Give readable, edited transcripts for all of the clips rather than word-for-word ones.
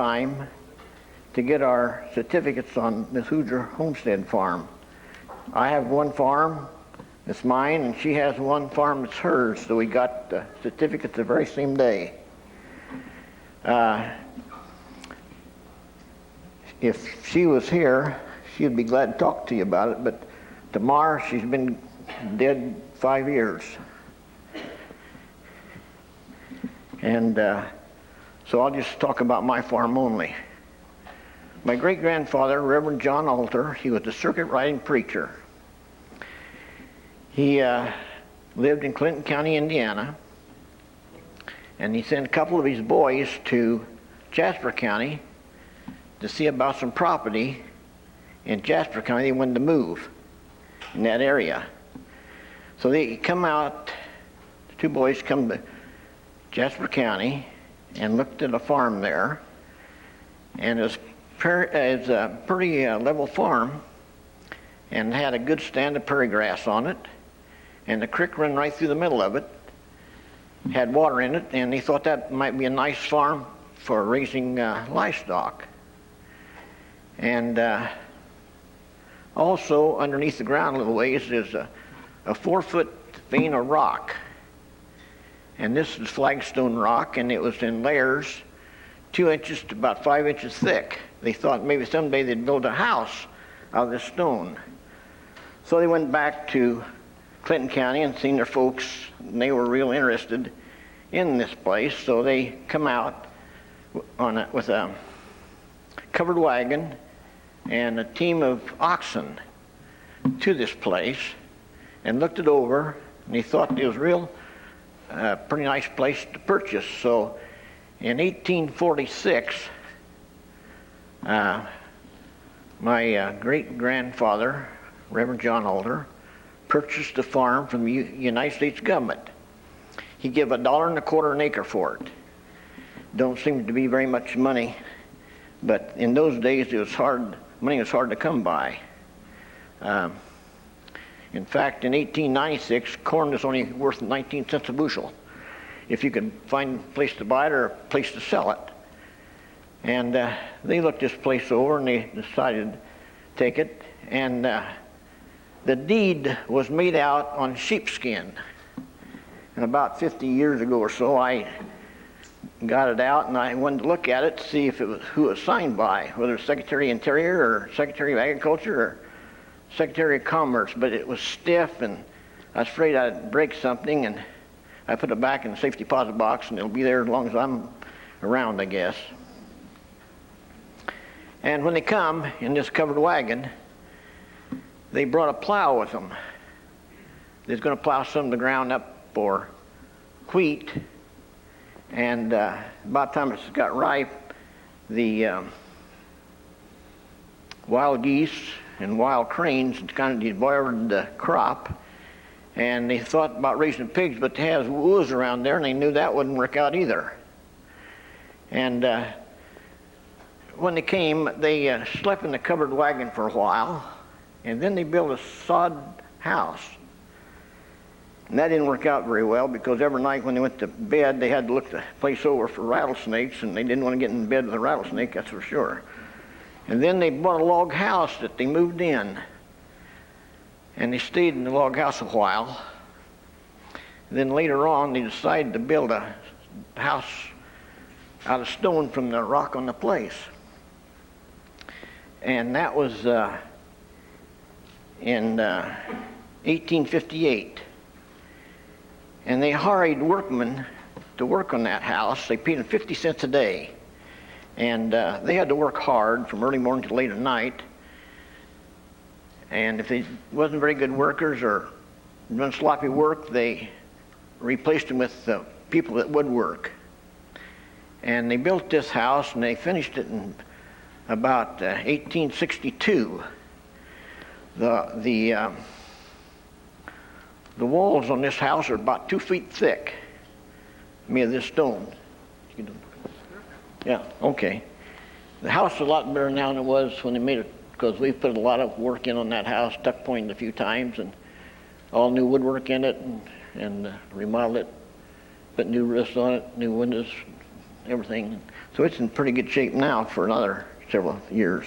time to get our certificates on this Hoosier homestead farm. I have one farm that's mine, and she has one farm that's hers, so we got the certificates the very same day. If she was here, she'd be glad to talk to you about it, but tomorrow she's been dead 5 years. And so I'll just talk about my farm only. My great-grandfather, Reverend John Alter, he was a circuit-riding preacher. He lived in Clinton County, Indiana, and he sent a couple of his boys to Jasper County to see about some property in Jasper County. They wanted to move in that area. So they come out, the two boys come to Jasper County and looked at a farm there, and it was a pretty level farm and had a good stand of prairie grass on it, and the creek ran right through the middle of it, had water in it, and they thought that might be a nice farm for raising livestock. And also underneath the ground a little ways is a 4-foot vein of rock. And this is flagstone rock, and it was in layers 2 inches to about 5 inches thick. They thought maybe someday they'd build a house out of this stone. So they went back to Clinton County and seen their folks, and they were real interested in this place. So they come out with a covered wagon and a team of oxen to this place and looked it over, and they thought it was a pretty nice place to purchase. So in 1846, my great-grandfather, Reverend John Alter, purchased a farm from the United States government. He gave $1.25 an acre for it. Don't seem to be very much money, but in those days it was hard. Money was hard to come by. In fact, in 1896, corn was only worth 19 cents a bushel, if you could find a place to buy it or a place to sell it. And they looked this place over and they decided to take it. And the deed was made out on sheepskin. And about 50 years ago or so, I got it out and I wanted to look at it to see if it was who it was signed by, whether it was Secretary of Interior or Secretary of Agriculture or Secretary of Commerce. But it was stiff, and I was afraid I'd break something, and I put it back in the safe deposit box, and it'll be there as long as I'm around, I guess. And when they come in this covered wagon, they brought a plow with them. They're going to plow some of the ground up for wheat, and about the time it's got ripe, the wild geese and wild cranes kind of devoured the crop, and they thought about raising pigs, but they had wolves around there, and they knew that wouldn't work out either. And when they came, they slept in the covered wagon for a while, and then they built a sod house. And that didn't work out very well, because every night when they went to bed, they had to look the place over for rattlesnakes, and they didn't want to get in bed with a rattlesnake, that's for sure. And then they bought a log house that they moved in, and they stayed in the log house a while. And then later on, they decided to build a house out of stone from the rock on the place. And that was in 1858. And they hired workmen to work on that house. They paid them 50 cents a day. And they had to work hard from early morning to late at night. And if they wasn't very good workers or doing sloppy work, they replaced them with people that would work. And they built this house, and they finished it in about 1862. The walls on this house are about 2 feet thick, made of this stone. Yeah, okay. The house is a lot better now than it was when they made it, because we put a lot of work in on that house, tuck pointed a few times, and all new woodwork in it, and remodeled it, put new roofs on it, new windows, everything. So it's in pretty good shape now for another several years.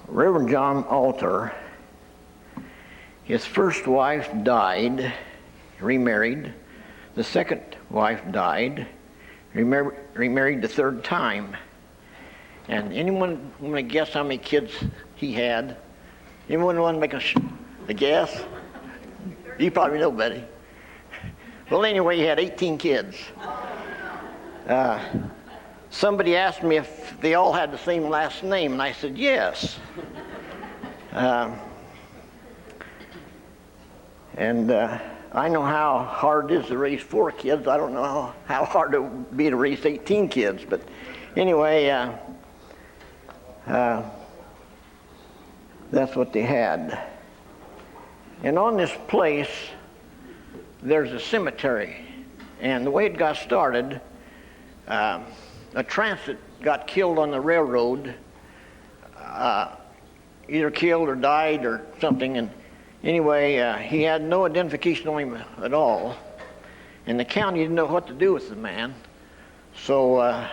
Reverend John Alter, his first wife died, remarried. The second wife died, remarried the third time. And anyone want to guess how many kids he had? Anyone want to make a guess? You probably know, Betty. Well, anyway, he had 18 kids. Somebody asked me if they all had the same last name, and I said yes. I know how hard it is to raise 4 kids. I don't know how hard it would be to raise 18 kids. But anyway, that's what they had. And on this place, there's a cemetery. And the way it got started, a transit got killed on the railroad, either killed or died or something. And anyway, he had no identification on him at all. And the county didn't know what to do with the man. So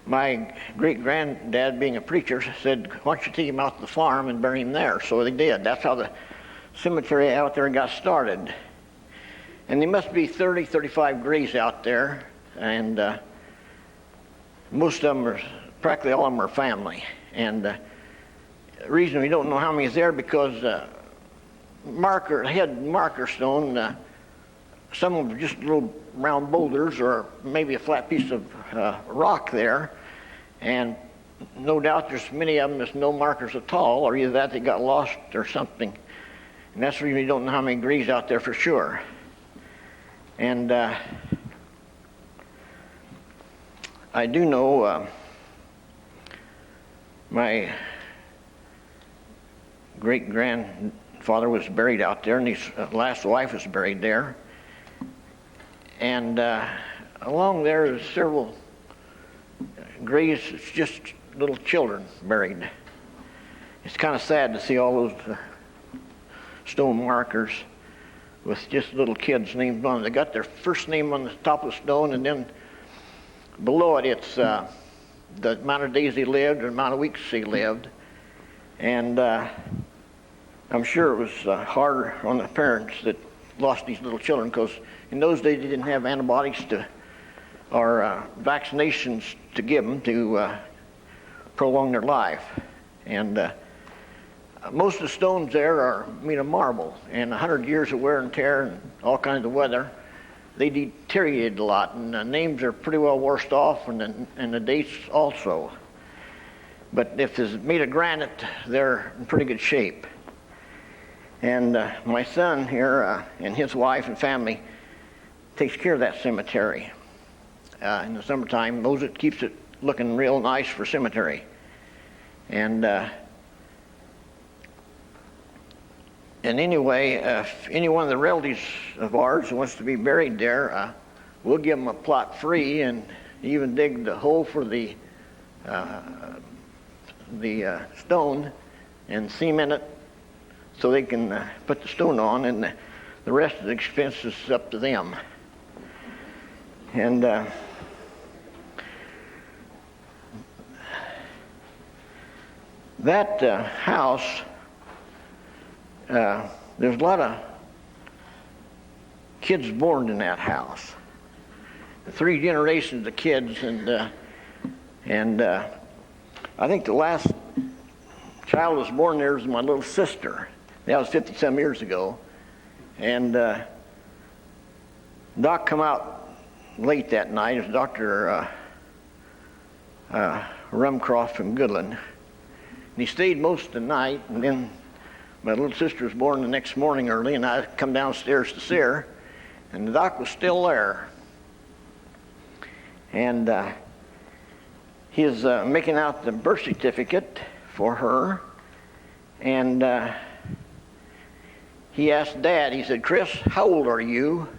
my great-granddad, being a preacher, said, why don't you take him out to the farm and bury him there? So they did. That's how the cemetery out there got started. And there must be 30, 35 graves out there. And most of them are, practically all of them are family. And the reason we don't know how many is there because marker stone, some of them are just little round boulders or maybe a flat piece of rock there. And no doubt there's many of them there's no markers at all, or either that they got lost or something. And that's the reason we don't know how many graves out there for sure. And I do know my great-grandfather was buried out there, and his last wife was buried there. And along there is several graves. It's just little children buried. It's kind of sad to see all those stone markers with just little kids' names on them. They got their first name on the top of the stone, and then below it, it's the amount of days they lived, or the amount of weeks they lived. And I'm sure it was harder on the parents that lost these little children, because in those days they didn't have antibiotics or vaccinations to give them to prolong their life. And most of the stones there are made of marble, and 100 years of wear and tear and all kinds of weather, they deteriorated a lot, and the names are pretty well washed off, and the dates also. But if it's made of granite, they're in pretty good shape. And my son here and his wife and family takes care of that cemetery. In the summertime, mows it, keeps it looking real nice for cemetery. And anyway, if any one of the relatives of ours wants to be buried there, we'll give them a plot free, and even dig the hole for the stone and cement it so they can put the stone on, and the rest of the expense is up to them. And that house, there's a lot of kids born in that house. 3 generations of kids, and I think the last child was born there was my little sister. That was 50-some years ago. And Doc come out late that night. It was Dr. Rumcroft from Goodland. And he stayed most of the night, and then my little sister was born the next morning early, and I come downstairs to see her, and the doc was still there. And he was making out the birth certificate for her, and he asked Dad, he said, "Chris, how old are you?"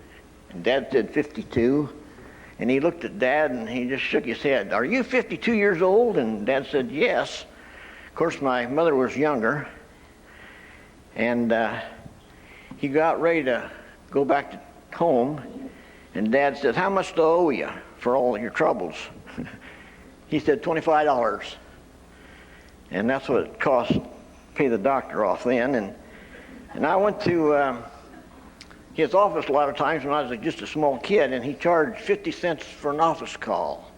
And Dad said 52. And he looked at Dad, and he just shook his head. "Are you 52 years old?" And Dad said, "Yes." Of course, my mother was younger. And he got ready to go back to home, and Dad says, "How much do I owe you for all your troubles?" He said, $25. And that's what it cost to pay the doctor off then. And I went to his office a lot of times when I was just a small kid, and he charged 50 cents for an office call.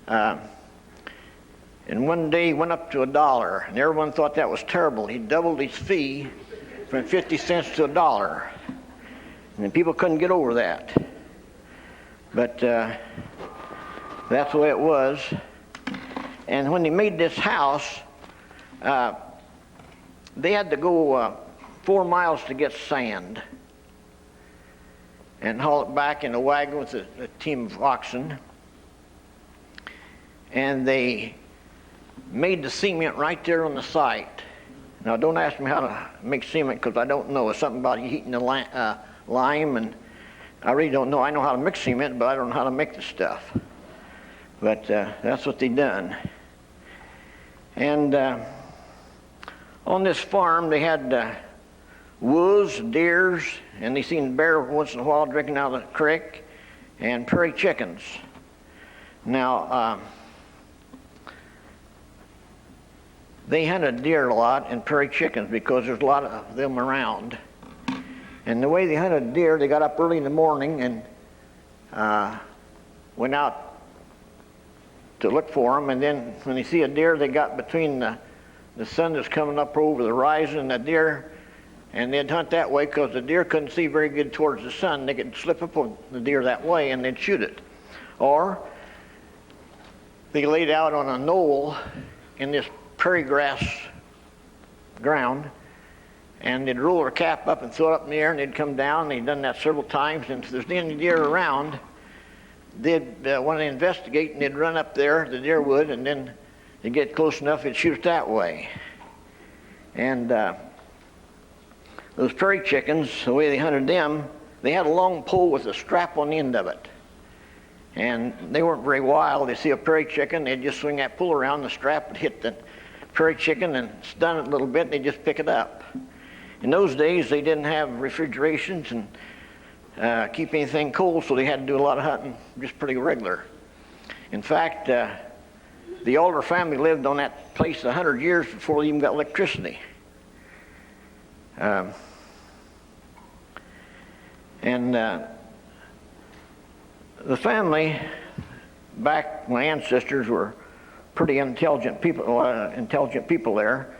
And one day he went up to $1, and everyone thought that was terrible. He doubled his fee from 50 cents to $1. And people couldn't get over that. But that's the way it was. And when they made this house, they had to go 4 miles to get sand and haul it back in a wagon with a team of oxen. And they made the cement right there on the site. Now, don't ask me how to make cement, because I don't know. It's something about heating the lime, and I really don't know. I know how to mix cement, but I don't know how to make the stuff. But that's what they done. And on this farm, they had wolves, deers, and they seen bear once in a while drinking out of the creek, and prairie chickens. Now, they hunted deer a lot and prairie chickens because there's a lot of them around. And the way they hunted deer, they got up early in the morning and went out to look for them, and then when they see a deer, they got between the sun that's coming up over the horizon and the deer, and they'd hunt that way because the deer couldn't see very good towards the sun. They could slip up on the deer that way and they'd shoot it. Or they laid out on a knoll in this prairie grass ground, and they'd roll their cap up and throw it up in the air, and they'd come down. They'd done that several times, and if there's any deer around, they'd want to investigate, and they'd run up there, the deer would, and then they'd get close enough, they'd shoot it that way. And those prairie chickens, the way they hunted them, they had a long pole with a strap on the end of it. And they weren't very wild. They see a prairie chicken, they'd just swing that pole around, the strap would hit the prairie chicken and stun it a little bit, and they'd just pick it up. In those days, they didn't have refrigerations and keep anything cold, so they had to do a lot of hunting just pretty regular. In fact, the Alder family lived on that place 100 years before they even got electricity. The family, back, my ancestors were pretty intelligent people there.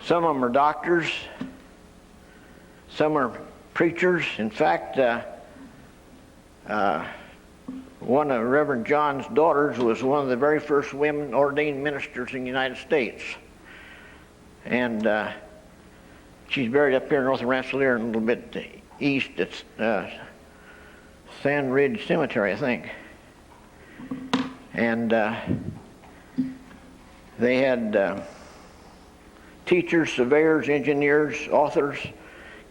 Some of them are doctors, some are preachers. In fact, one of Reverend John's daughters was one of the very first women ordained ministers in the United States. And she's buried up here north of Rensselaer and a little bit east. It's Sand Ridge Cemetery, I think. And they had teachers, surveyors, engineers, authors,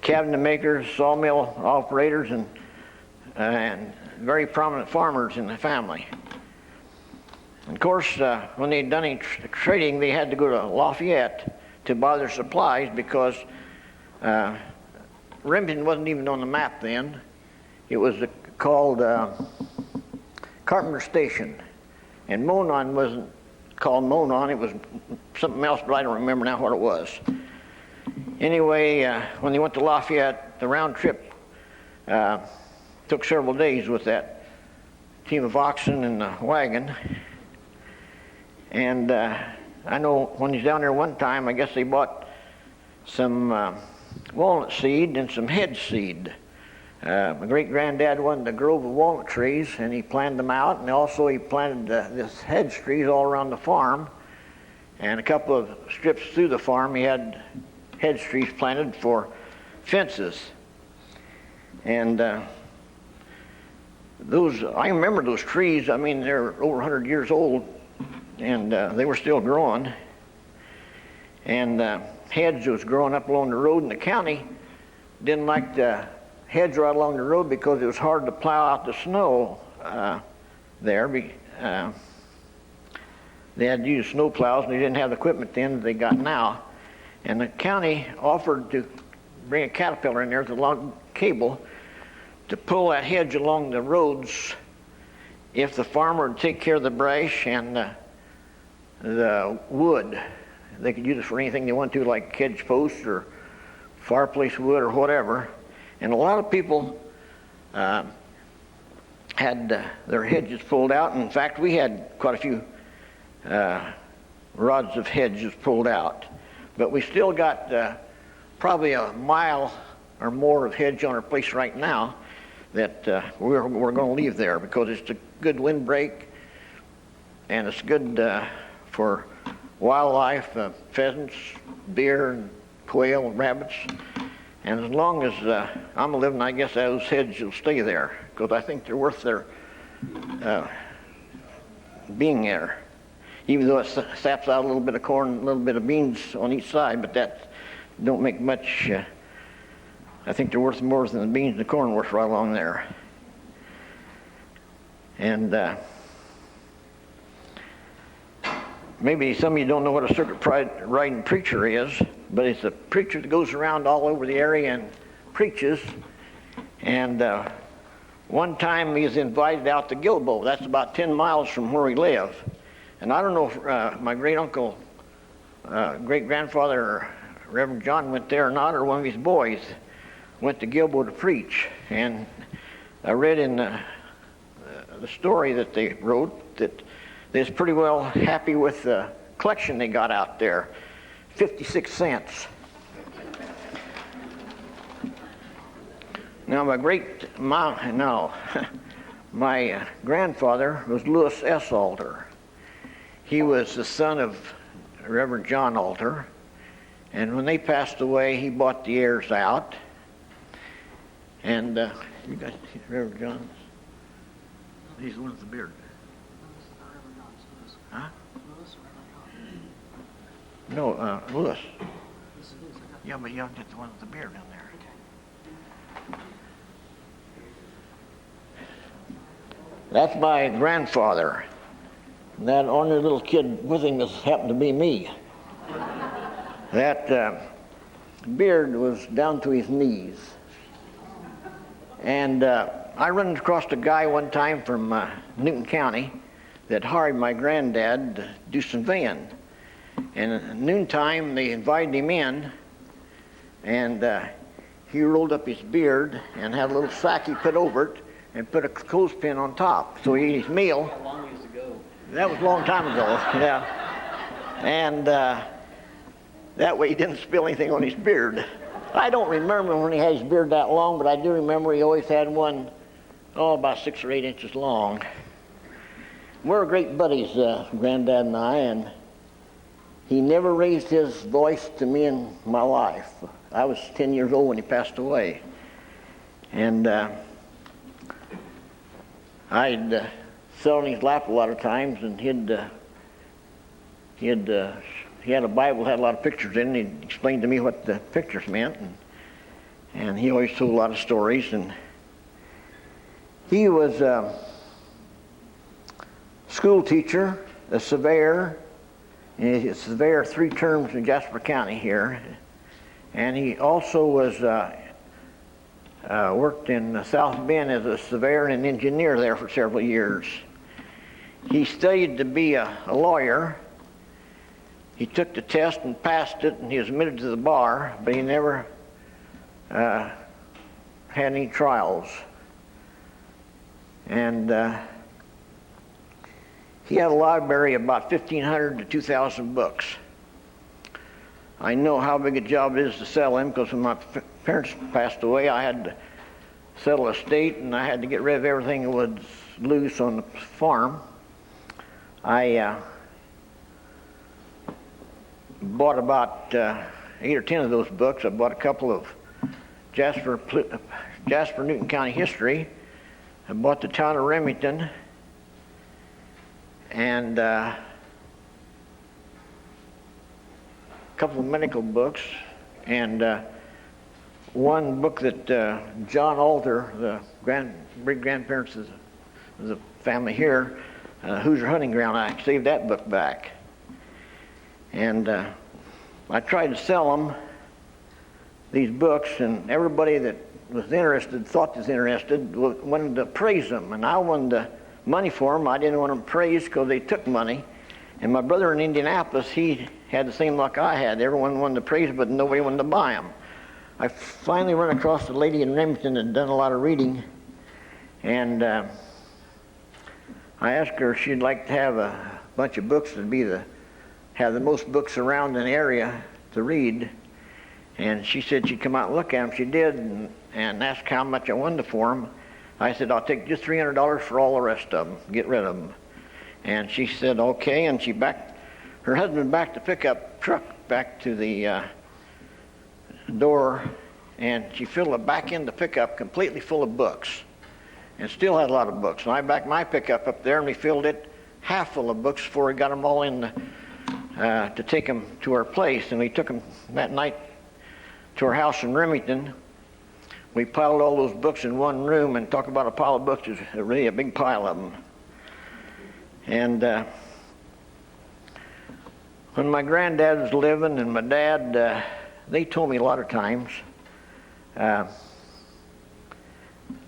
cabinet makers, sawmill operators, and very prominent farmers in the family. And of course, when they'd done any trading, they had to go to Lafayette to buy their supplies because Remington wasn't even on the map then. It was called Carpenter Station. And Monon wasn't called Monon, it was something else, but I don't remember now what it was. Anyway, when they went to Lafayette, the round trip took several days with that team of oxen and the wagon. And I know when he's down there one time, I guess they bought some walnut seed and some hedge seed. My great-granddad wanted a grove of walnut trees, and he planted them out, and also he planted this hedge trees all around the farm, and a couple of strips through the farm he had hedge trees planted for fences. And I remember those trees. I mean, they're over 100 years old, and they were still growing. And hedge was growing up along the road, and the county didn't like the hedge right along the road because it was hard to plow out the snow there. They had to use snow plows, and they didn't have the equipment then that they got now. And the county offered to bring a caterpillar in there with a long cable to pull that hedge along the roads if the farmer would take care of the brush and the wood. They could use it for anything they want to, like hedge posts or fireplace wood or whatever. And a lot of people had their hedges pulled out. And in fact, we had quite a few rods of hedges pulled out. But we still got probably a mile or more of hedge on our place right now that we're going to leave there because it's a good windbreak and it's good for wildlife, pheasants, deer, and quail, and rabbits. And as long as I'm living, I guess those hedges will stay there because I think they're worth their being there. Even though it saps out a little bit of corn, a little bit of beans on each side, but that don't make much. I think they're worth more than the beans and the corn worth right along there. And maybe some of you don't know what a circuit riding preacher is, but it's a preacher that goes around all over the area and preaches. And one time he was invited out to Gilbo. That's about 10 miles from where we live. And I don't know if my great-uncle, great-grandfather, Reverend John went there or not, or one of his boys went to Gilbo to preach. And I read in the story that they wrote that they was pretty well happy with the collection they got out there, 56 cents. Now my grandfather was Lewis S. Alter. He was the son of Reverend John Alter, and when they passed away, he bought the heirs out. And you got Reverend John's? He's the one with the beard. Huh? No, Lewis. Yeah, but you don't get the one with the beard in there. That's my grandfather. That ornery little kid with him happened to be me. That beard was down to his knees. And I run across a guy one time from Newton County that hired my granddad to do some van. And at noontime, they invited him in, and he rolled up his beard and had a little sack he put over it and put a clothespin on top. So he ate his meal. How long years ago? That was a long time ago, yeah. And that way he didn't spill anything on his beard. I don't remember when he had his beard that long, but I do remember he always had one, about 6 or 8 inches long. We're great buddies, Granddad and I, and he never raised his voice to me in my life. I was 10 years old when he passed away. And I'd sit on his lap a lot of times, and he had a Bible that had a lot of pictures in it, and he'd explain to me what the pictures meant, and he always told a lot of stories. And he was a school teacher, a surveyor, and he's a surveyor 3 terms in Jasper County here, and he also was worked in South Bend as a surveyor and an engineer there for several years. He studied to be a lawyer. He took the test and passed it, and he was admitted to the bar, but he never had any trials. And he had a library of about 1,500 to 2,000 books. I know how big a job it is to sell them, because when my parents passed away, I had to settle a estate, and I had to get rid of everything that was loose on the farm. I bought about 8 or 10 of those books. I bought a couple of Jasper, Newton County history. I bought the town of Remington, and a couple of medical books, and one book that John Alter, the great-grandparents of the family here, Hoosier hunting ground. I saved that book back. And I tried to sell them these books, and everybody that was interested, thought was interested, wanted to praise them, and I wanted the money for them. I didn't want them praised because they took money. And my brother in Indianapolis, he had the same luck I had. Everyone wanted to praise them, but nobody wanted to buy them. I finally ran across a lady in Remington that had done a lot of reading, and I asked her if she'd like to have a bunch of books that have the most books around an area to read. And she said she'd come out and look at them. She did, and asked how much I wanted for them. I said, I'll take just $300 for all the rest of them, get rid of them. And she said, okay, and her husband backed the pickup truck back to the door, and she filled the back end of the pickup completely full of books, and still had a lot of books. And I backed my pickup up there, and we filled it half full of books before we got them all in to take them to our place. And we took them that night to our house in Remington. We piled all those books in one room, and talk about a pile of books, is really a big pile of them. And when my granddad was living and my dad, they told me a lot of times,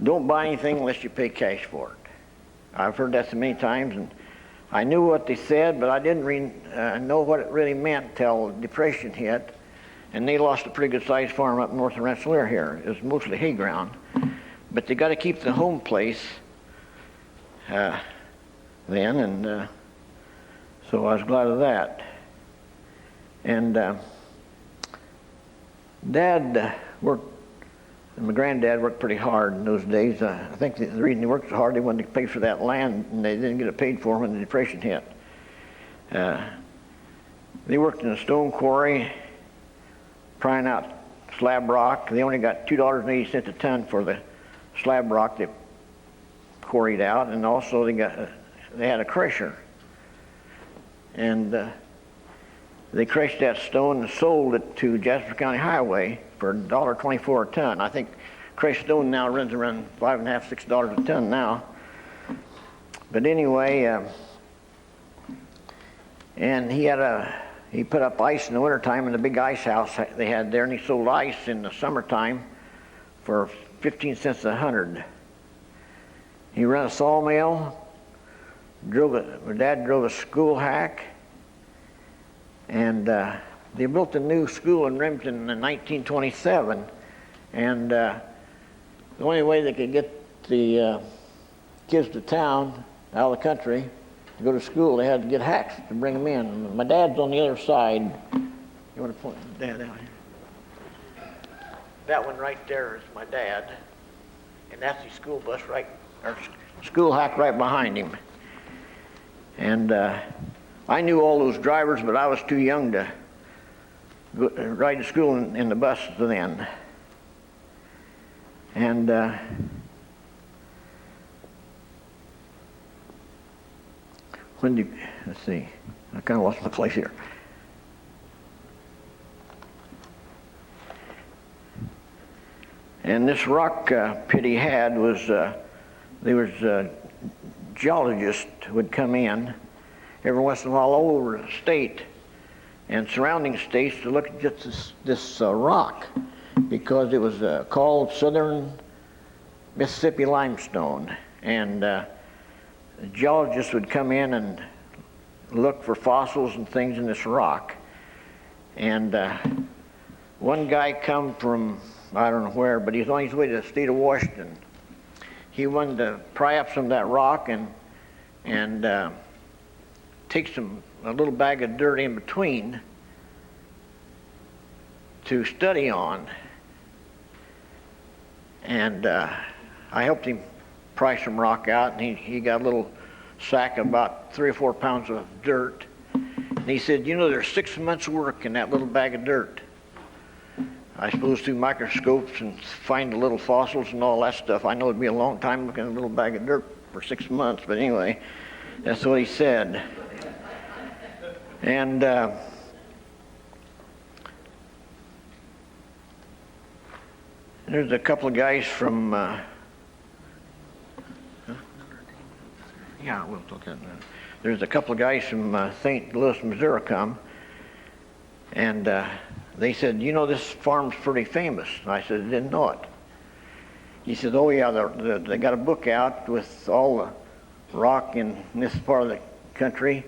don't buy anything unless you pay cash for it. I've heard that so many times, and I knew what they said, but I didn't know what it really meant until the Depression hit. And they lost a pretty good sized farm up north of Rensselaer here. It was mostly hay ground. But they got to keep the home place then, and so I was glad of that. And Dad worked, and my granddad worked pretty hard in those days. I think the reason he worked so hard, they wanted to pay for that land, and they didn't get it paid for when the Depression hit. They worked in a stone quarry, prying out slab rock. They only got $2.80 a ton for the slab rock they quarried out, and also they had a crusher. And they crushed that stone and sold it to Jasper County Highway for $1.24 a ton. I think crushed stone now runs around $5.50, $6 a ton now. But anyway, and he put up ice in the wintertime in the big ice house they had there, and he sold ice in the summertime for 15 cents a hundred. He ran a sawmill, my dad drove a school hack, and they built a new school in Remington in 1927, and the only way they could get the kids to town, out of the country, to go to school, they had to get hacks to bring them in. My dad's on the other side. You want to point Dad out here? That one right there is my dad, and that's the school bus or school hack right behind him. And I knew all those drivers, but I was too young to ride to school in the bus then. And let's see, I kind of lost my place here. And this rock pit he had was, there was geologists would come in every once in a while all over the state and surrounding states to look at just this rock, because it was called Southern Mississippi limestone. And geologists would come in and look for fossils and things in this rock. And one guy come from, I don't know where, but he's on his way to the state of Washington. He wanted to pry up some of that rock and take a little bag of dirt in between to study on. And I helped him pry some rock out, and he got a little sack of about 3 or 4 pounds of dirt. And he said, you know, there's 6 months' work in that little bag of dirt. I suppose through microscopes and find the little fossils and all that stuff. I know it'd be a long time looking at a little bag of dirt for 6 months, but anyway, that's what he said. And there's a couple of guys from we'll talk about that. There's a couple of guys from St. Louis, Missouri come, And they said, you know, this farm's pretty famous. And I said, I didn't know it. He said, oh yeah, they got a book out with all the rock in this part of the country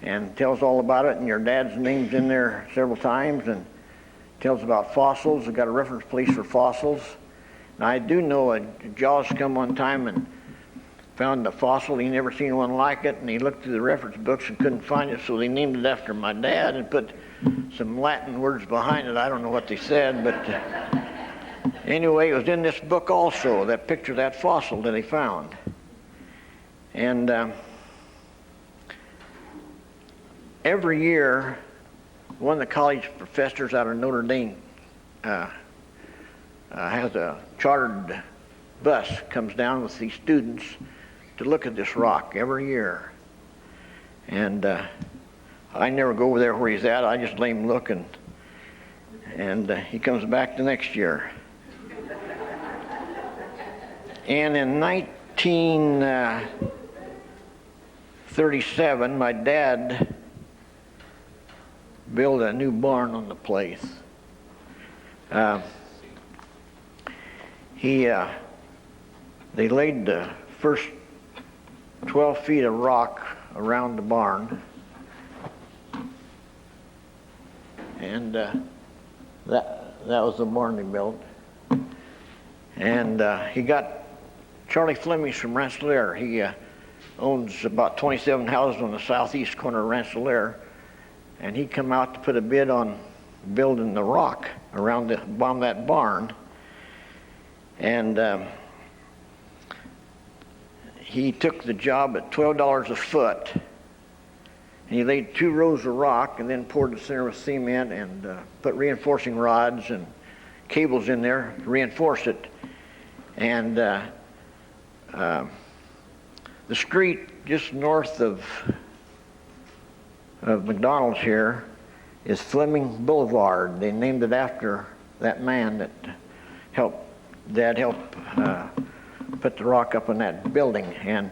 and tells all about it, and your dad's name's in there several times, and tells about fossils. They got a reference place for fossils. And I do know a geologist come one time and found a fossil. He never seen one like it, and he looked through the reference books and couldn't find it, so they named it after my dad and put some Latin words behind it. I don't know what they said, but anyway, it was in this book also, that picture of that fossil that he found. And every year, one of the college professors out of Notre Dame has a chartered bus, comes down with these students to look at this rock every year. And I never go over there where he's at. I just let him look, and he comes back the next year. And in 1937, my dad built a new barn on the place. They laid the first 12 feet of rock around the barn, and that was the barn he built. And he got Charlie Fleming from Rensselaer. He owns about 27 houses on the southeast corner of Rensselaer, and he come out to put a bid on building the rock around the bottom of that barn. And he took the job at $12 a foot, and he laid 2 rows of rock and then poured the center with cement and put reinforcing rods and cables in there to reinforce it. And the street just north of McDonald's here is Fleming Boulevard. They named it after that man that Dad helped put the rock up in that building. And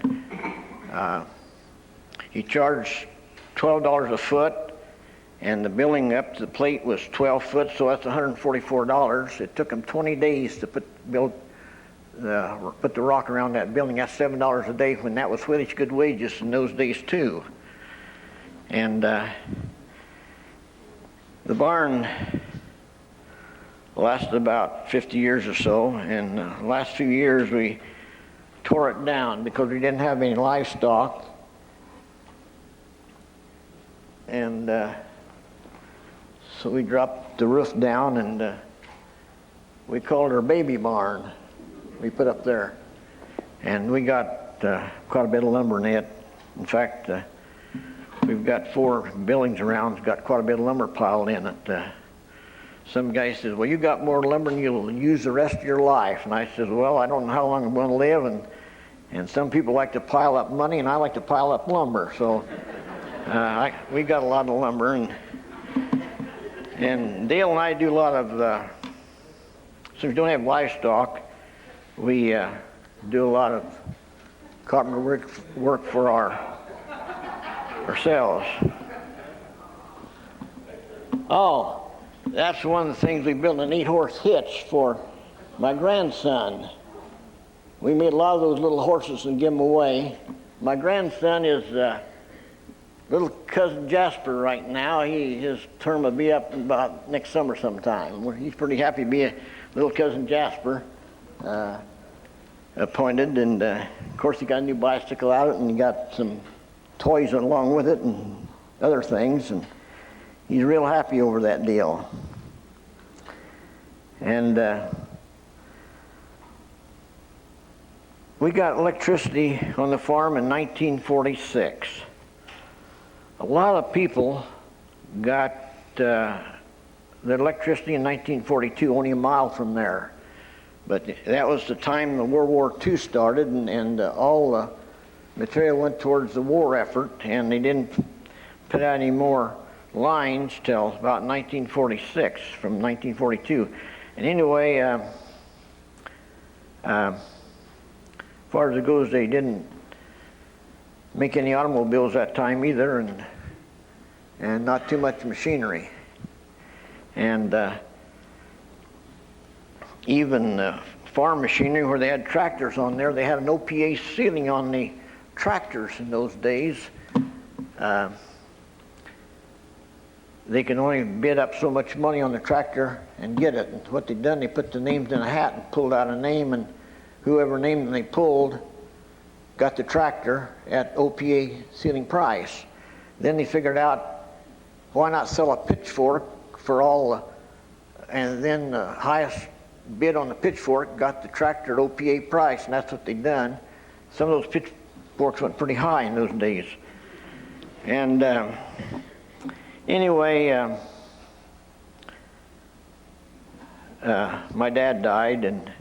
he charged $12 a foot, and the building up to the plate was 12 foot, so that's $144. It took him 20 days to put the rock around that building. That's $7 a day, when that was Swedish good wages in those days too. And the barn lasted about 50 years or so, and the last few years we tore it down because we didn't have any livestock. And so we dropped the roof down, and we called her baby barn. We put up there, and we got quite a bit of lumber in it. In fact, we've got 4 buildings around, got quite a bit of lumber piled in it. Some guy says, well, you got more lumber than you'll use the rest of your life. And I says, well, I don't know how long I'm going to live, and some people like to pile up money, and I like to pile up lumber. So we got a lot of lumber, and Dale and I do a lot of, since we don't have livestock, we do a lot of carpenter work for ourselves. Oh, that's one of the things we built, an 8-horse hitch for my grandson. We made a lot of those little horses and give them away. My grandson is little cousin Jasper right now. His term will be up about next summer sometime. He's pretty happy to be a little cousin Jasper appointed, and of course he got a new bicycle out of it, and he got some toys along with it and other things, and he's real happy over that deal. And we got electricity on the farm in 1946. A lot of people got the electricity in 1942, only a mile from there. But that was the time the World War II started, and all the material went towards the war effort, and they didn't put out any more lines till about 1946, from 1942. And anyway, as far as it goes, they didn't make any automobiles that time either, and not too much machinery. And even farm machinery where they had tractors on there, they had an OPA ceiling on the tractors in those days. They could only bid up so much money on the tractor and get it. And what they done, they put the names in a hat and pulled out a name, and whoever name they pulled got the tractor at OPA ceiling price. Then they figured out, why not sell a pitchfork for all, and then the highest bid on the pitchfork got the tractor at OPA price, and that's what they done. Some of those pitchforks went pretty high in those days. And anyway, my dad died, and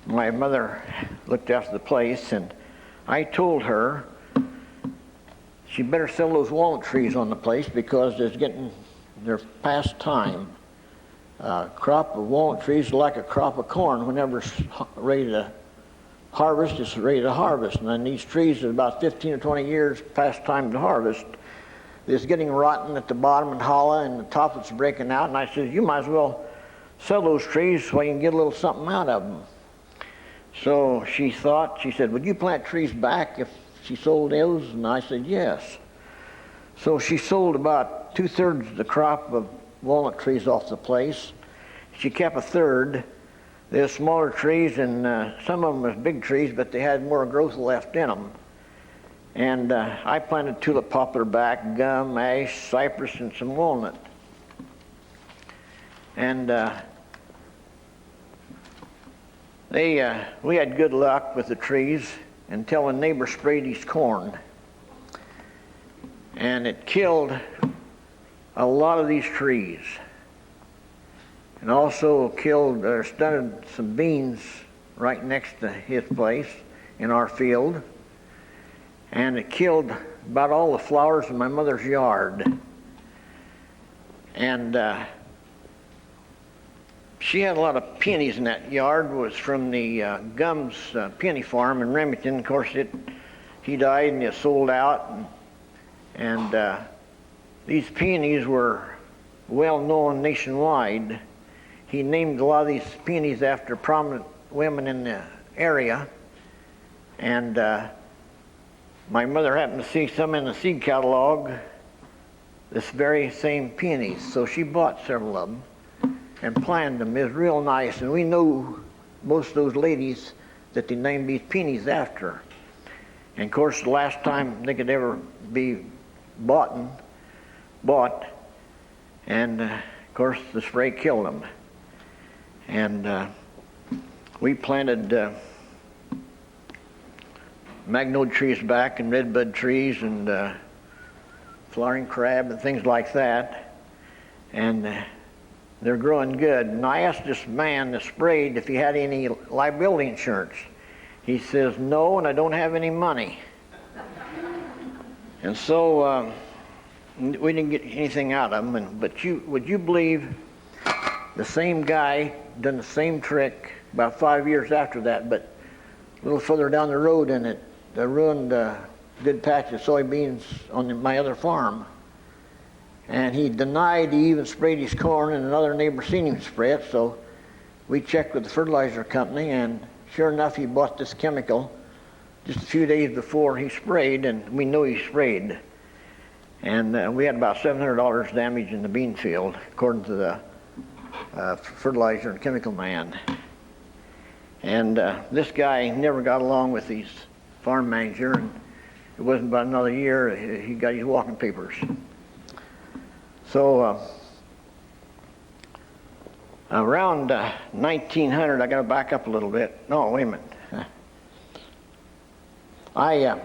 my mother looked after the place, and I told her she better sell those walnut trees on the place because they're past time. Crop of walnut trees is like a crop of corn. Whenever it's ready to harvest, it's ready to harvest. And then these trees are about 15 or 20 years past time to harvest. It's getting rotten at the bottom and hollow, and the top is breaking out. And I said, you might as well sell those trees so you can get a little something out of them. So she said, would you plant trees back if she sold those? And I said, yes. So she sold about 2/3 of the crop of walnut trees off the place. She kept 1/3. They were smaller trees, and some of them was big trees, but they had more growth left in them. And I planted tulip poplar back, gum, ash, cypress, and some walnut. And we had good luck with the trees until a neighbor sprayed his corn. And it killed a lot of these trees. And also killed, stunted some beans right next to his place in our field. And it killed about all the flowers in my mother's yard. And she had a lot of peonies in that yard. It was from the Gums peony farm in Remington. Of course, he died and it sold out. And these peonies were well known nationwide. He named a lot of these peonies after prominent women in the area. And my mother happened to see some in the seed catalog, this very same peonies. So she bought several of them and planted them. It was real nice. And we know most of those ladies that they named these peonies after. And of course, the last time they could ever be bought, and of course the spray killed them. And we planted magnolia trees back, and redbud trees, and flowering crab and things like that, and they're growing good. And I asked this man that sprayed if he had any liability insurance. He says no, and I don't have any money. And so we didn't get anything out of them. But would you believe the same guy done the same trick about 5 years after that, but a little further down the road, and it ruined a good patch of soybeans on my other farm. And he denied he even sprayed his corn, and another neighbor seen him spray it. So we checked with the fertilizer company, and sure enough, he bought this chemical just a few days before he sprayed, and we know he sprayed. And we had about $700 damage in the bean field, according to the fertilizer and chemical man. And this guy never got along with his farm manager, and it wasn't about another year he got his walking papers. So around 1900, I got to back up a little bit. No, wait a minute. I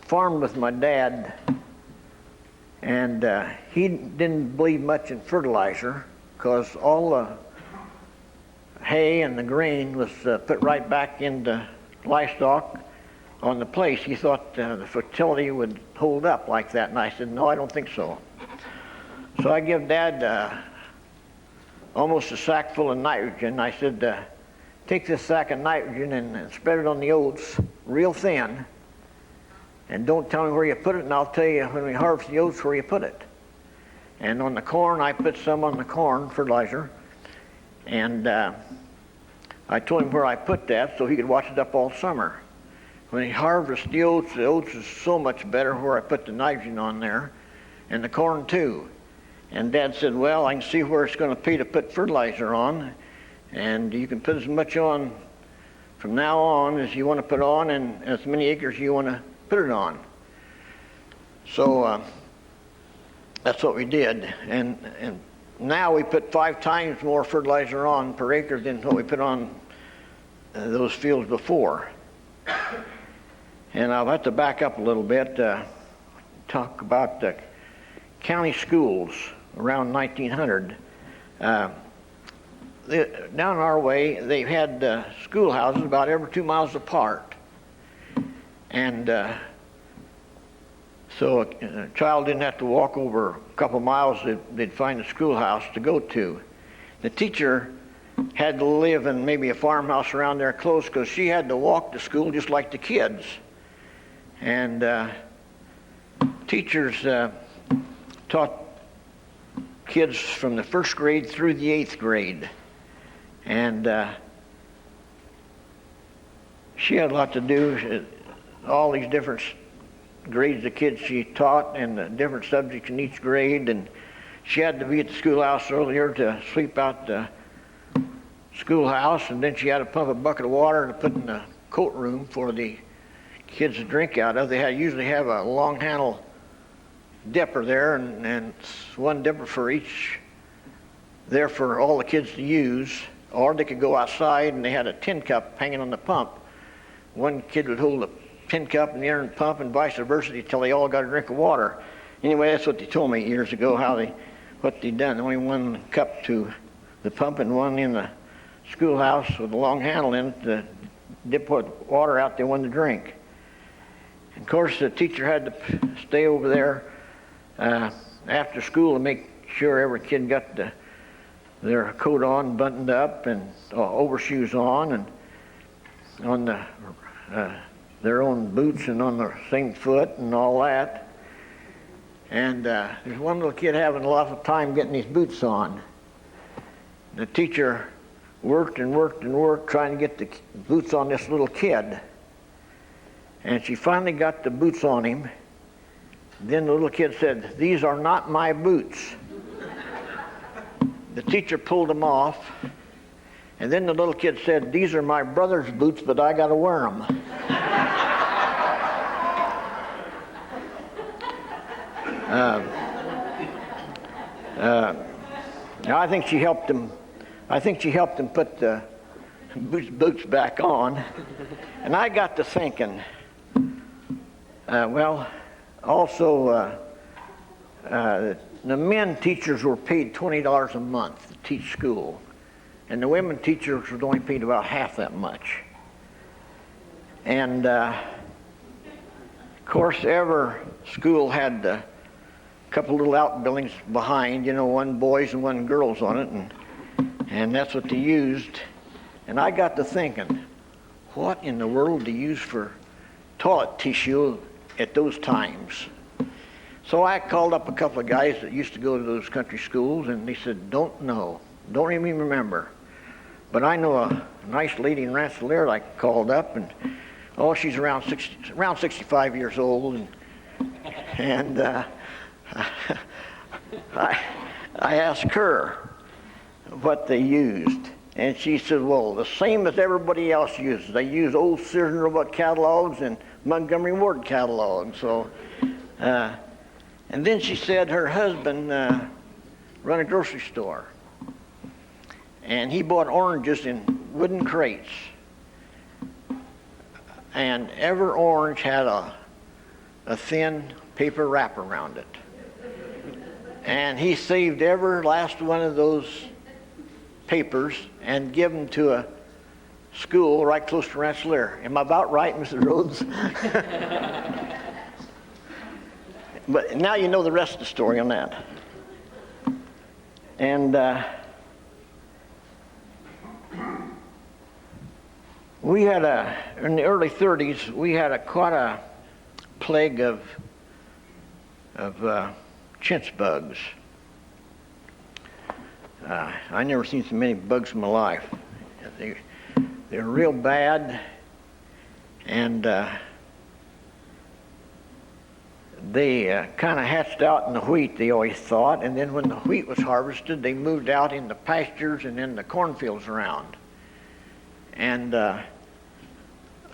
farmed with my dad, and he didn't believe much in fertilizer because all the hay and the grain was put right back into livestock on the place. He thought the fertility would hold up like that, and I said, no, I don't think so. So I give Dad almost a sack full of nitrogen. I said, take this sack of nitrogen and spread it on the oats real thin, and don't tell me where you put it, and I'll tell you when we harvest the oats where you put it. And on the corn, I put some on the corn, fertilizer. And I told him where I put that so he could watch it up all summer. When he harvests the oats is so much better where I put the nitrogen on there, and the corn too. And Dad said, well, I can see where it's going to pay to put fertilizer on, and you can put as much on from now on as you want to put on, and as many acres you want to put it on. So that's what we did. And now we put 5 times more fertilizer on per acre than what we put on those fields before. And I'll have to back up a little bit, talk about the county schools around 1900. Down our way, they had schoolhouses about every 2 miles apart. And so a child didn't have to walk over a couple miles, they'd find a schoolhouse to go to. The teacher had to live in maybe a farmhouse around there close because she had to walk to school just like the kids. And teachers taught kids from the 1st grade through the 8th grade. And she had a lot to do, all these different grades of kids she taught and the different subjects in each grade. And she had to be at the schoolhouse earlier to sweep out the schoolhouse, and then she had to pump a bucket of water to put in the coat room for the kids to drink out of. They usually have a long handle dipper there, and one dipper for each there for all the kids to use, or they could go outside and they had a tin cup hanging on the pump. One kid would hold a tin cup in the other pump and vice versa until they all got a drink of water. Anyway, that's what they told me years ago, what they'd done. Only one cup to the pump and one in the schoolhouse with a long handle in it to dip water out they wanted to drink. And of course, the teacher had to stay over there after school to make sure every kid got their coat on, buttoned up, and overshoes on, and on their own boots and on the same foot and all that. And there's one little kid having a lot of time getting his boots on. The teacher worked and worked and worked trying to get the boots on this little kid. And she finally got the boots on him. Then the little kid said, "These are not my boots." The teacher pulled them off. And then the little kid said, "These are my brother's boots, but I got to wear them." I think she helped him. I think she helped him put the boots back on. And I got to thinking, also the men teachers were paid $20 a month to teach school, and the women teachers were only paid about half that much. And of course, every school had a couple little outbuildings behind, one boys and one girls on it, and that's what they used. And I got to thinking, what in the world to use for toilet tissue at those times? So I called up a couple of guys that used to go to those country schools, and they said, "Don't know, don't even remember. But I know a nice lady in Rensselaer I called up, and she's around 65 years old, and I asked her what they used, and she said, "Well, the same as everybody else uses. They use old Sears and Roebuck catalogs and Montgomery Ward catalogs." So, and then she said her husband run a grocery store, and he bought oranges in wooden crates, and every orange had a thin paper wrap around it. And he saved every last one of those papers and give them to a school right close to Rensselaer. Am I about right, Mrs. Rhodes? But now you know the rest of the story on that. And we had in the early 30s, we had quite a plague of chintz bugs. I never seen so many bugs in my life. They're real bad, and they kind of hatched out in the wheat, they always thought, and then when the wheat was harvested, they moved out in the pastures and in the cornfields around. And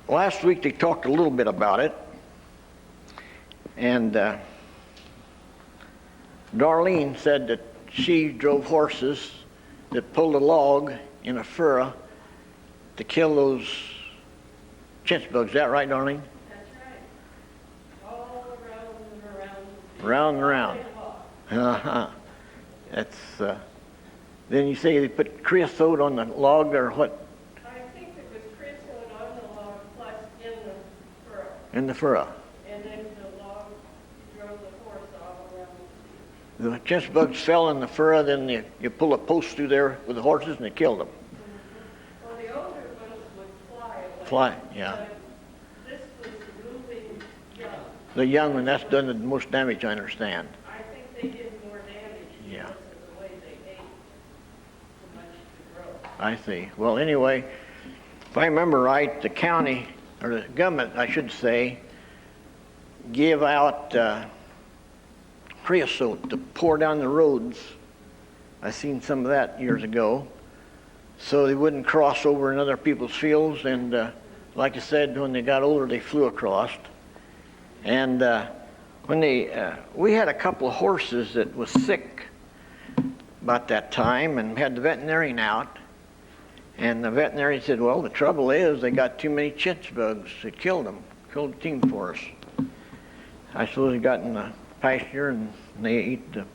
last week they talked a little bit about it, and Darlene said that she drove horses that pulled a log in a furrow to kill those chintz bugs. Is that right, Darlene? That's right. All around and around. Round and around. Uh-huh. That's, then you say they put creosote on the log or what? I think it was creosote on the log plus in the furrow. In the furrow. And then the log drove the horse all around. The chintz bugs fell in the furrow, then you pull a post through there with the horses and they killed them. Well, the older ones would fly away. Fly, yeah. But this was moving young. The young one, that's done the most damage, I understand. I think they did more damage Yeah. because of the way they ate so much to grow. I see. Well, anyway, if I remember right, the county, or the government, I should say, give out creosote to pour down the roads. I seen some of that years ago, so they wouldn't cross over in other people's fields. And like I said, when they got older, they flew across. And when we had a couple of horses that was sick about that time, and had the veterinarian out. And the veterinarian said, well, the trouble is they got too many chintz bugs. It killed them, killed the team for us. I suppose they got in the pasture and they ate the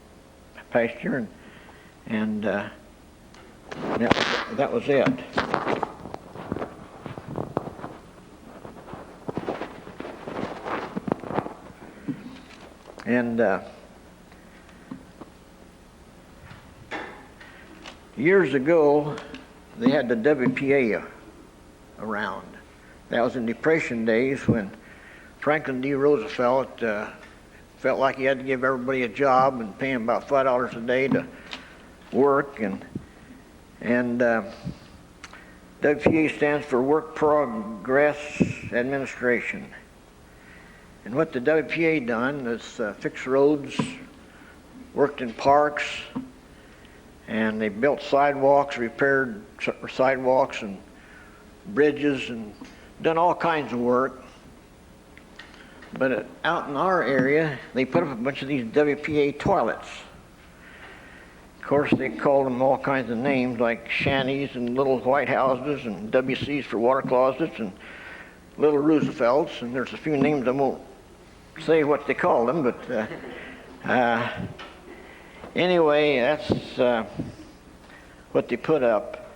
pasture, and that was it. And years ago, they had the WPA around. That was in Depression days when Franklin D. Roosevelt felt like he had to give everybody a job and pay them about $5 a day to work. And WPA stands for Work Progress Administration. And what the WPA done is fix roads, worked in parks, and they built sidewalks, repaired sidewalks and bridges, and done all kinds of work. But out in our area, they put up a bunch of these WPA toilets. Of course, they called them all kinds of names like shanties and little white houses and WCs for water closets and little Roosevelts, and there's a few names I won't say what they called them, but anyway, that's what they put up.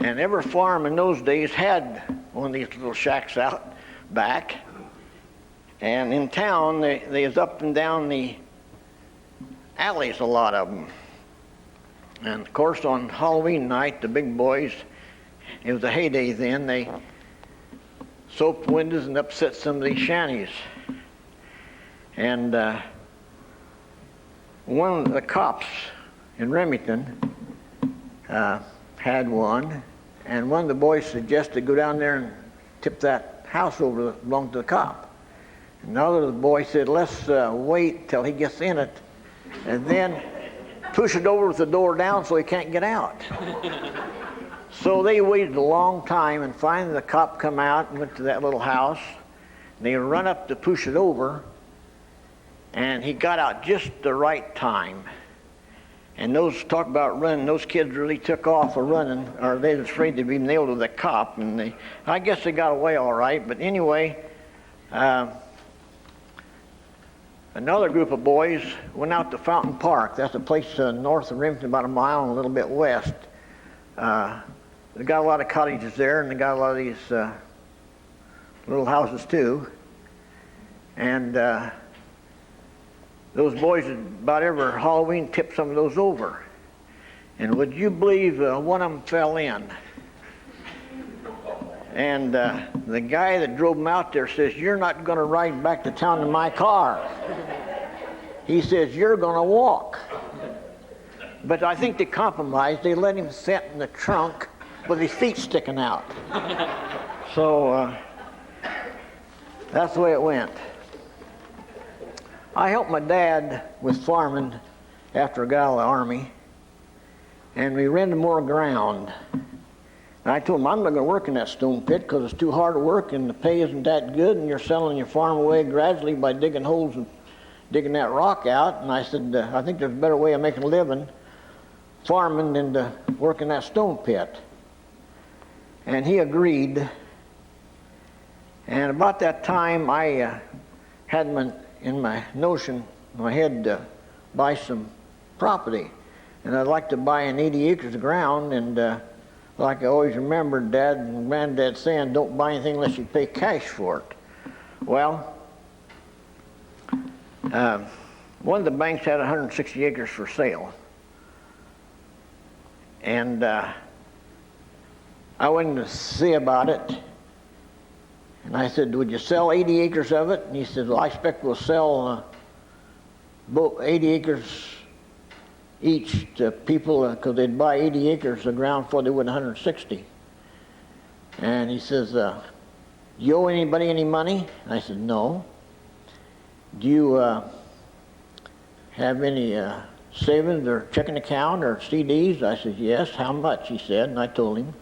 And every farm in those days had one of these little shacks out back. And in town, they was up and down the alleys, a lot of them. And of course, on Halloween night, the big boys, it was a heyday then, they soaped windows and upset some of these shanties. And one of the cops in Remington had one, and one of the boys suggested go down there and tip that house over that belonged to the cop. Another of the boys said, let's wait till he gets in it and then push it over with the door down so he can't get out. So they waited a long time, and finally the cop come out and went to that little house, and they run up to push it over, and he got out just the right time. And those, talk about running, those kids really took off running, or they was afraid to be nailed to the cop, and I guess they got away all right. But anyway, another group of boys went out to Fountain Park. That's a place north of Remington, about a mile and a little bit west. They got a lot of cottages there, and they got a lot of these little houses too. And those boys, about every Halloween, tipped some of those over. And would you believe one of them fell in? And the guy that drove him out there says, you're not going to ride back to town in my car. He says, you're going to walk. But I think they compromised. They let him sit in the trunk with his feet sticking out. So that's the way it went. I helped my dad with farming after I got out of the Army, and we rented more ground. And I told him, I'm not going to work in that stone pit because it's too hard to work and the pay isn't that good, and you're selling your farm away gradually by digging holes and digging that rock out. And I said, I think there's a better way of making a living farming than to work in that stone pit. And he agreed. And about that time, I had in my notion, in my head, to buy some property. And I'd like to buy an 80 acres of ground, and like I always remembered Dad and Granddad saying, don't buy anything unless you pay cash for it. Well, one of the banks had 160 acres for sale. And I went to see about it. And I said, would you sell 80 acres of it? And he said, well, I expect we'll sell 80 acres each to people because they'd buy 80 acres of ground before they would 160. And he says, do you owe anybody any money? And I said, no. Do you have any savings or checking account or CDs? I said, yes. How much? He said, and I told him.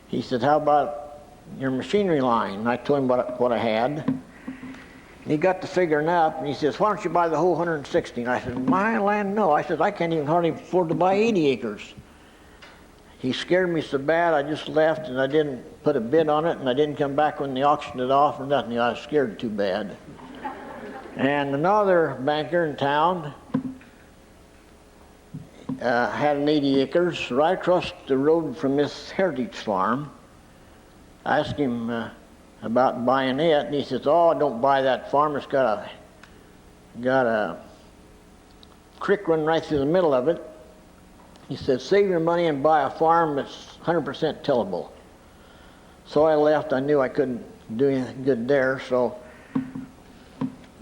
He said, how about your machinery line? And I told him what I had. And he got to figuring up, and he says, why don't you buy the whole 160? And I said, my land, no. I said, I can't even hardly afford to buy 80 acres. He scared me so bad, I just left, and I didn't put a bid on it, and I didn't come back when they auctioned it off or nothing. I was scared too bad. And another banker in town had an 80 acres right across the road from this heritage farm. I asked him about buying it, and he says, oh, don't buy that farm. It's got a creek running right through the middle of it. He said, save your money and buy a farm that's 100% tillable. So I left. I knew I couldn't do anything good there. So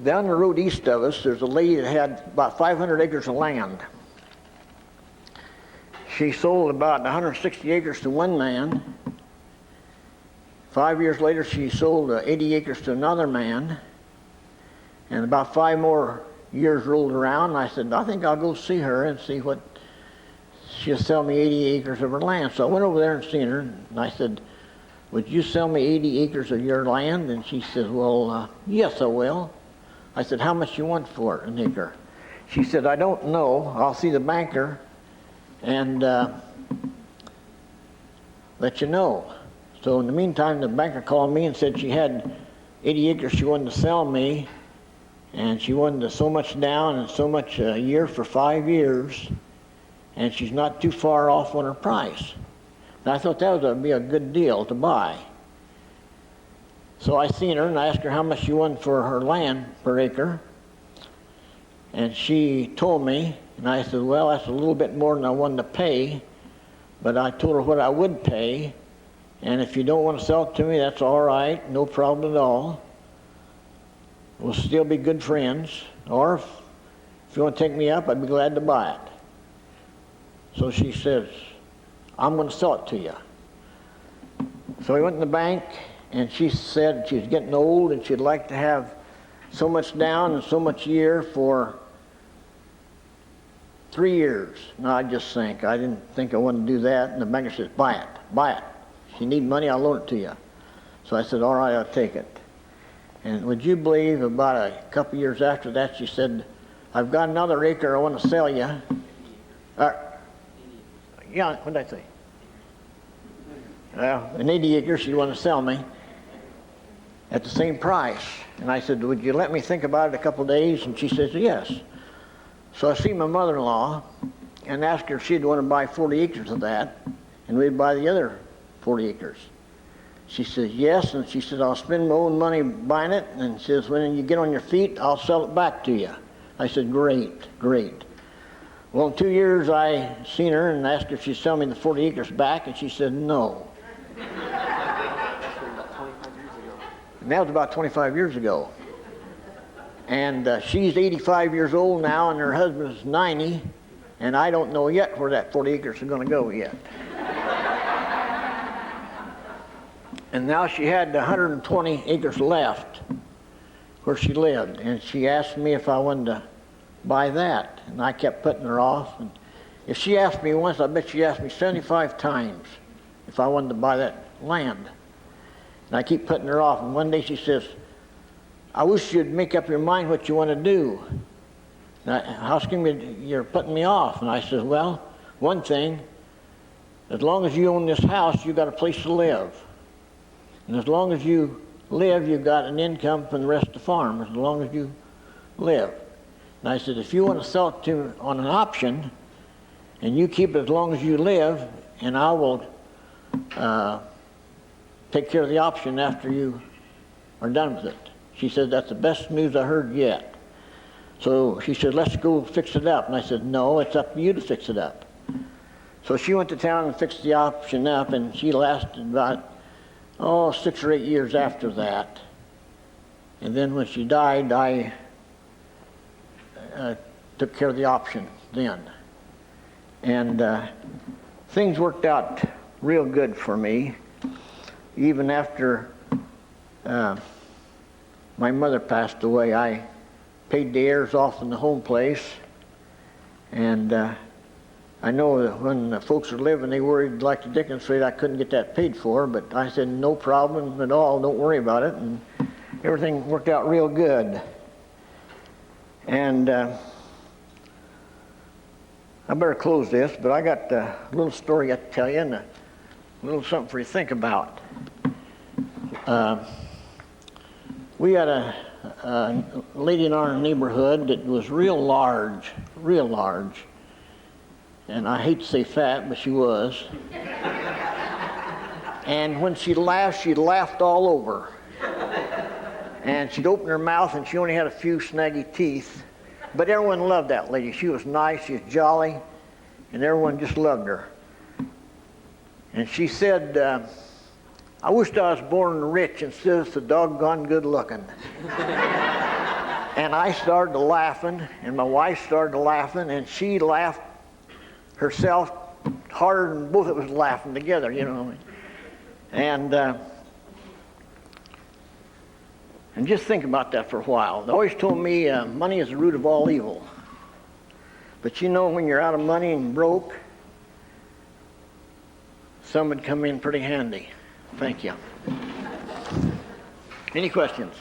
down the road east of us, there's a lady that had about 500 acres of land. She sold about 160 acres to one man. 5 years later, she sold 80 acres to another man. And about 5 more years rolled around, and I said, I think I'll go see her and see what she'll sell me 80 acres of her land. So I went over there and seen her, and I said, would you sell me 80 acres of your land? And she says, well, yes, I will. I said, how much you want for it, an acre? She said, I don't know. I'll see the banker and let you know. So in the meantime, the banker called me and said she had 80 acres she wanted to sell me, and she wanted so much down and so much a year for 5 years, and she's not too far off on her price. And I thought that would be a good deal to buy. So I seen her and I asked her how much she wanted for her land per acre, and she told me, and I said, well, that's a little bit more than I wanted to pay, but I told her what I would pay. And if you don't want to sell it to me, that's all right, no problem at all. We'll still be good friends. Or if you want to take me up, I'd be glad to buy it. So she says, I'm going to sell it to you. So we went in the bank, and she said she's getting old and she'd like to have so much down and so much a year for 3 years. Now I just think, I didn't think I wanted to do that. And the banker says, buy it, buy it. If you need money, I'll loan it to you. So I said, all right, I'll take it. And would you believe about a couple years after that, she said, I've got another acre I want to sell you. Yeah, what did I say? An 80 acres she wanted to sell me at the same price. And I said, would you let me think about it a couple of days? And she says, yes. So I see my mother-in-law and asked her if she'd want to buy 40 acres of that, and we'd buy the other 40 acres. She says, yes, and she says, I'll spend my own money buying it, and she says, when you get on your feet, I'll sell it back to you. I said, great, great. Well, in 2 years, I seen her and asked her if she'd sell me the 40 acres back, and she said, no. And that was about 25 years ago. And she's 85 years old now, and her husband's 90, And I don't know yet where that 40 acres is going to go yet. And now she had 120 acres left where she lived, and she asked me if I wanted to buy that, and I kept putting her off. And if she asked me once, I bet she asked me 75 times if I wanted to buy that land. And I keep putting her off, and one day she says, I wish you'd make up your mind what you want to do. How come you're putting me off? And I said, well, one thing, as long as you own this house, you got a place to live. And as long as you live, you've got an income from the rest of the farm, as long as you live. And I said, if you want to sell it to on an option, and you keep it as long as you live, and I will take care of the option after you are done with it. She said, that's the best news I heard yet. So she said, let's go fix it up. And I said, no, it's up to you to fix it up. So she went to town and fixed the option up, and she lasted about 6 or 8 years after that. And then when she died, I took care of the option then. And things worked out real good for me, even after my mother passed away. I paid the heirs off in the home place, and I know that when the folks were living, they worried like the Dickens afraid I couldn't get that paid for, but I said, no problem at all, don't worry about it, and everything worked out real good. And I better close this, but I got a little story I have to tell you, and a little something for you to think about. We had a lady in our neighborhood that was real large, and I hate to say fat, but she was. And when she laughed all over. And she'd open her mouth and she only had a few snaggy teeth. But everyone loved that lady. She was nice, she was jolly, and everyone just loved her. And she said, I wished I was born rich instead of so doggone good looking. And I started laughing, and my wife started laughing, and she laughed herself harder than both of us laughing together, you know. And just think about that for a while. They always told me money is the root of all evil. But you know, when you're out of money and broke, some would come in pretty handy. Thank you. Any questions?